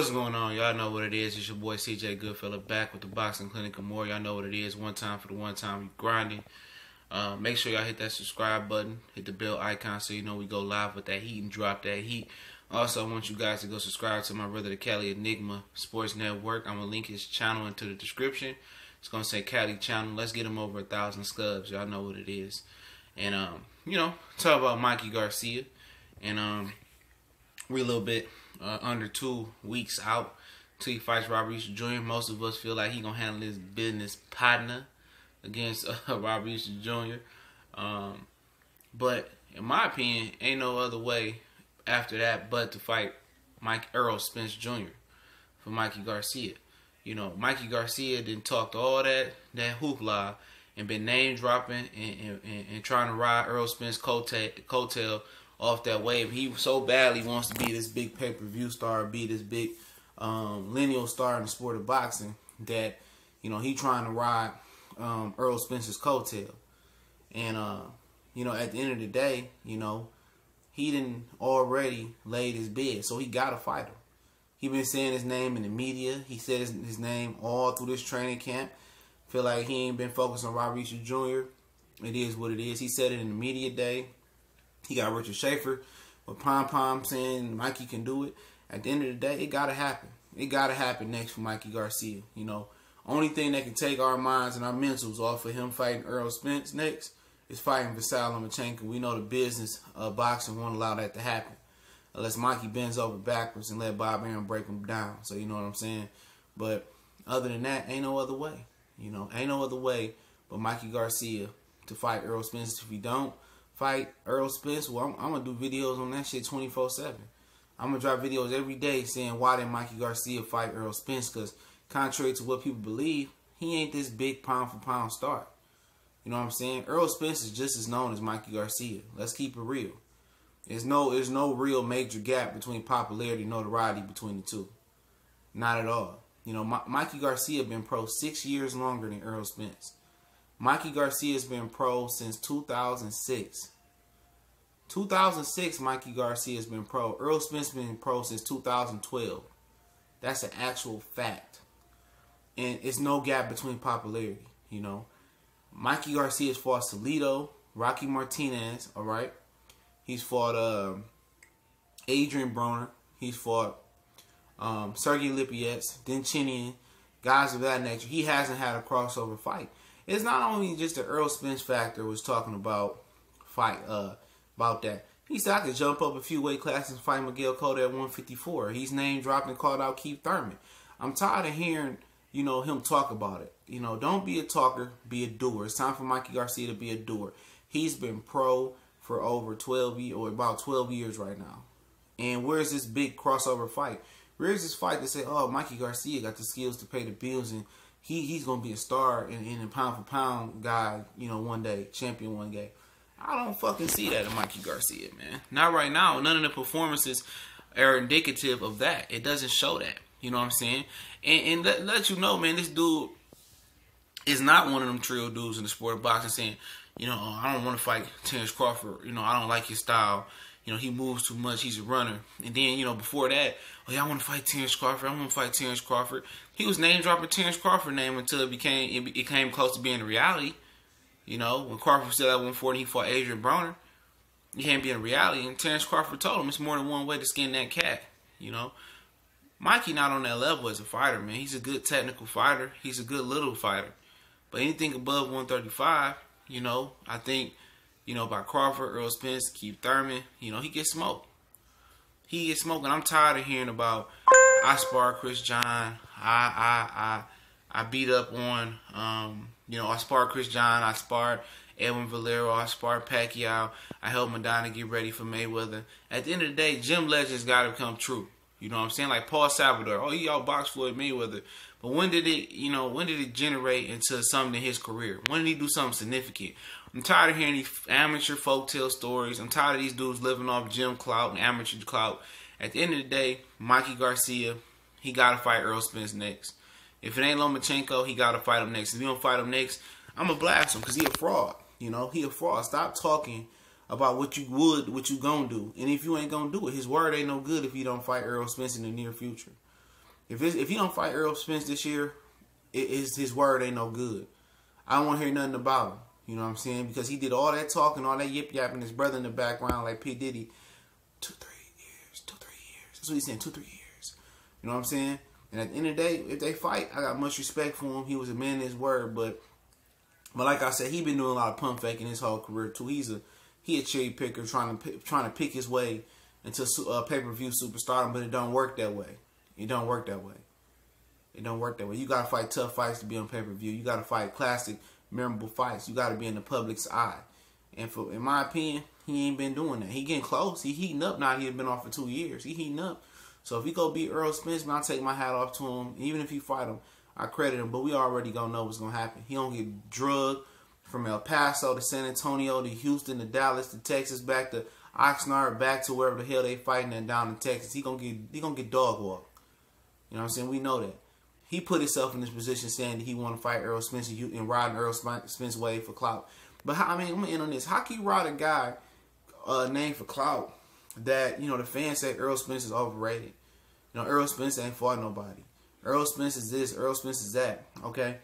What's going on? Y'all know what it is. It's your boy CJ Goodfella back with the Boxing Clinic and more. Y'all know what it is. One time for the one time you grinding. Make sure y'all hit that subscribe button. Hit the bell icon so you know we go live with that heat and drop that heat. Also, I want you guys to go subscribe to my brother, the Cali Enigma Sports Network. I'm going to link his channel into the description. It's going to say Cali Channel. Let's get him over 1,000 subs. Y'all know what it is. And, talk about Mikey Garcia. And, we're a little bit under 2 weeks out till he fights Robert Easter Jr. Most of us feel like he gonna handle his business partner against Robert Easter Jr. But in my opinion, ain't no other way after that but to fight Errol Spence Jr. for Mikey Garcia. You know, Mikey Garcia didn't talk to all that hoopla and been name dropping and trying to ride Errol Spence coattail off that wave. He so badly wants to be this big pay-per-view star, be this big lineal star in the sport of boxing that, he trying to ride Errol Spence's coattail. And, at the end of the day, he didn't already laid his bid, so he got to fight him. He been saying his name in the media. He said his name all through this training camp. Feel like he ain't been focused on Robert Easter Jr. It is what it is. He said it in the media day. He got Richard Schaefer with Pom saying Mikey can do it. At the end of the day, it got to happen. It got to happen next for Mikey Garcia. Only thing that can take our minds and our mentals off of him fighting Errol Spence next is fighting Vasily Lomachenko. We know the business of boxing won't allow that to happen unless Mikey bends over backwards and let Bob Arum break him down. So you know what I'm saying? But other than that, ain't no other way. Ain't no other way but Mikey Garcia to fight Errol Spence. If he don't fight Errol Spence, well, I'm going to do videos on that shit 24/7. I'm going to drop videos every day saying why did Mikey Garcia fight Errol Spence, because contrary to what people believe, he ain't this big pound-for-pound star. You know what I'm saying? Errol Spence is just as known as Mikey Garcia. Let's keep it real. There's no real major gap between popularity and notoriety between the two. Not at all. Mikey Garcia been pro 6 years longer than Errol Spence. Mikey Garcia has been pro since 2006. 2006, Mikey Garcia has been pro. Errol Spence been pro since 2012. That's an actual fact. And it's no gap between popularity, Mikey Garcia's fought Salido, Rocky Martinez, all right? He's fought Adrian Broner. He's fought Sergey Lipyets, Denchinian, guys of that nature. He hasn't had a crossover fight. It's not only just the Errol Spence factor was talking about about that. He said I could jump up a few weight classes and fight Miguel Cotto at 154. He's name dropped and called out Keith Thurman. I'm tired of hearing, him talk about it. Don't be a talker, be a doer. It's time for Mikey Garcia to be a doer. He's been pro for over 12 years, or about 12 years right now. And where's this big crossover fight? Where's this fight that say, oh, Mikey Garcia got the skills to pay the bills and he's going to be a star and a pound-for-pound guy, one day, champion one day. I don't fucking see that in Mikey Garcia, man. Not right now. None of the performances are indicative of that. It doesn't show that. You know what I'm saying? And let you know, man, this dude is not one of them trio dudes in the sport of boxing saying, I don't want to fight Terrence Crawford. I don't like his style. He moves too much. He's a runner. And then, before that, oh, yeah, I want to fight Terrence Crawford. I want to fight Terrence Crawford. He was name-dropping Terrence Crawford's name until it came close to being a reality. When Crawford was still at 140, he fought Adrian Broner. It can't be a reality. And Terrence Crawford told him it's more than one way to skin that cat. Mikey not on that level as a fighter, man. He's a good technical fighter. He's a good little fighter. But anything above 135, I think, by Crawford, Errol Spence, Keith Thurman, he gets smoked. He gets smoked, and I'm tired of hearing about I sparred Chris John, I beat up on, I sparred Chris John, I sparred Edwin Valero, I sparred Pacquiao, I helped Madonna get ready for Mayweather. At the end of the day, gym legends got to come true. You know what I'm saying? Like Paul Salvador, oh, he outboxed Floyd Mayweather. But when did it generate into something in his career? When did he do something significant? I'm tired of hearing these amateur folktale stories. I'm tired of these dudes living off gym clout and amateur clout. At the end of the day, Mikey Garcia, he got to fight Errol Spence next. If it ain't Lomachenko, he got to fight him next. If he don't fight him next, I'm going to blast him because he a fraud. He a fraud. Stop talking about what you gonna do. And if you ain't gonna do it, his word ain't no good if you don't fight Errol Spence in the near future. If he don't fight Errol Spence this year, his word ain't no good. I don't want to hear nothing about him. You know what I'm saying? Because he did all that talking, all that yip yapping, his brother in the background like P. Diddy. 2-3 years. That's what he's saying, 2-3 years. You know what I'm saying? And at the end of the day, if they fight, I got much respect for him. He was a man of his word, but like I said, he been doing a lot of pump faking his whole career too. He a cherry picker trying to pick his way into pay-per-view superstardom, but it don't work that way. It don't work that way. It don't work that way. You gotta fight tough fights to be on pay-per-view. You gotta fight classic, memorable fights. You gotta be in the public's eye. And in my opinion, he ain't been doing that. He getting close. He heating up now. He had been off for 2 years. He heating up. So if he go beat Errol Spence, man, I'll take my hat off to him. Even if he fight him, I credit him. But we already gonna know what's gonna happen. He gonna get drugged from El Paso to San Antonio to Houston to Dallas to Texas back to Oxnard back to wherever the hell they fighting at down in Texas. He gonna get dog walked. You know what I'm saying? We know that. He put himself in this position saying that he want to fight Errol Spence and riding Errol Spence way for clout. But I'm gonna end on this. How can you ride a guy named for clout that, the fans say Errol Spence is overrated? Errol Spence ain't fought nobody. Errol Spence is this, Errol Spence is that. Okay?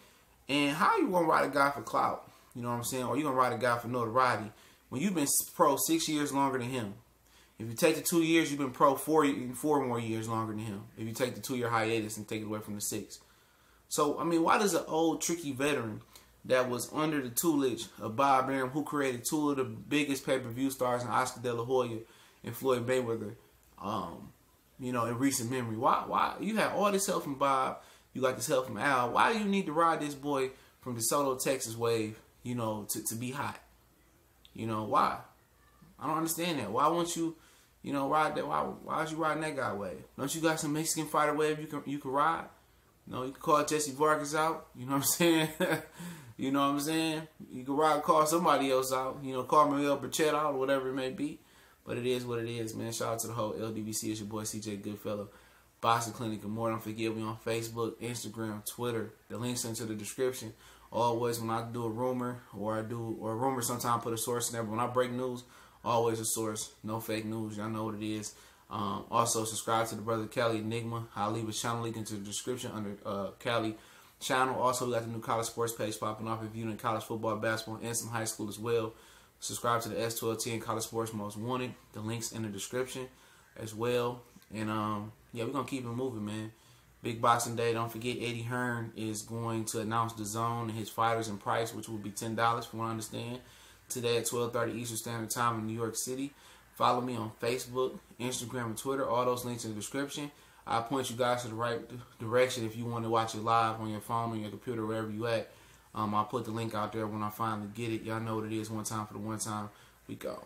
And how you gonna ride a guy for clout? You know what I'm saying? Or you gonna ride a guy for notoriety when you've been pro 6 years longer than him? If you take the 2 years, you've been pro four more years longer than him. If you take the 2 year hiatus and take it away from the 6. So, I mean, why does an old, tricky veteran that was under the tutelage of Bob Arum, who created two of the biggest pay-per-view stars in Oscar De La Hoya and Floyd Mayweather, in recent memory, why you had all this help from Bob, you got this help from Al, why do you need to ride this boy from DeSoto, Texas wave, to be hot? Why? I don't understand that. Why won't you, ride that? Why is you riding that guy wave? Don't you got some Mexican fighter wave you can ride? You can call Jesse Vargas out. You know what I'm saying? You know what I'm saying? You can call somebody else out. Call Miguel Burchett out or whatever it may be. But it is what it is, man. Shout out to the whole LDVC. It's your boy CJ Goodfellow. Boxing Clinic and more. Don't forget, we on Facebook, Instagram, Twitter. The links into the description. Always when I do a rumor or a rumor, sometimes I put a source in there. But when I break news, always a source. No fake news. Y'all know what it is. Also, subscribe to the brother Cali Enigma. I'll leave his channel link into the description under Cali channel. Also, we got the new college sports page popping off, reviewing college football, basketball, and some high school as well. Subscribe to the S1210 College Sports Most Wanted. The links in the description as well. And we're gonna keep it moving, man. Big Boxing Day. Don't forget, Eddie Hearn is going to announce the zone and his fighters and price, which will be $10 from what I understand, today at 12:30 Eastern Standard Time in New York City. Follow me on Facebook, Instagram, and Twitter. All those links in the description. I'll point you guys to the right direction if you want to watch it live on your phone or your computer, wherever you at. I'll put the link out there when I finally get it. Y'all know what it is. One time for the one time. We go.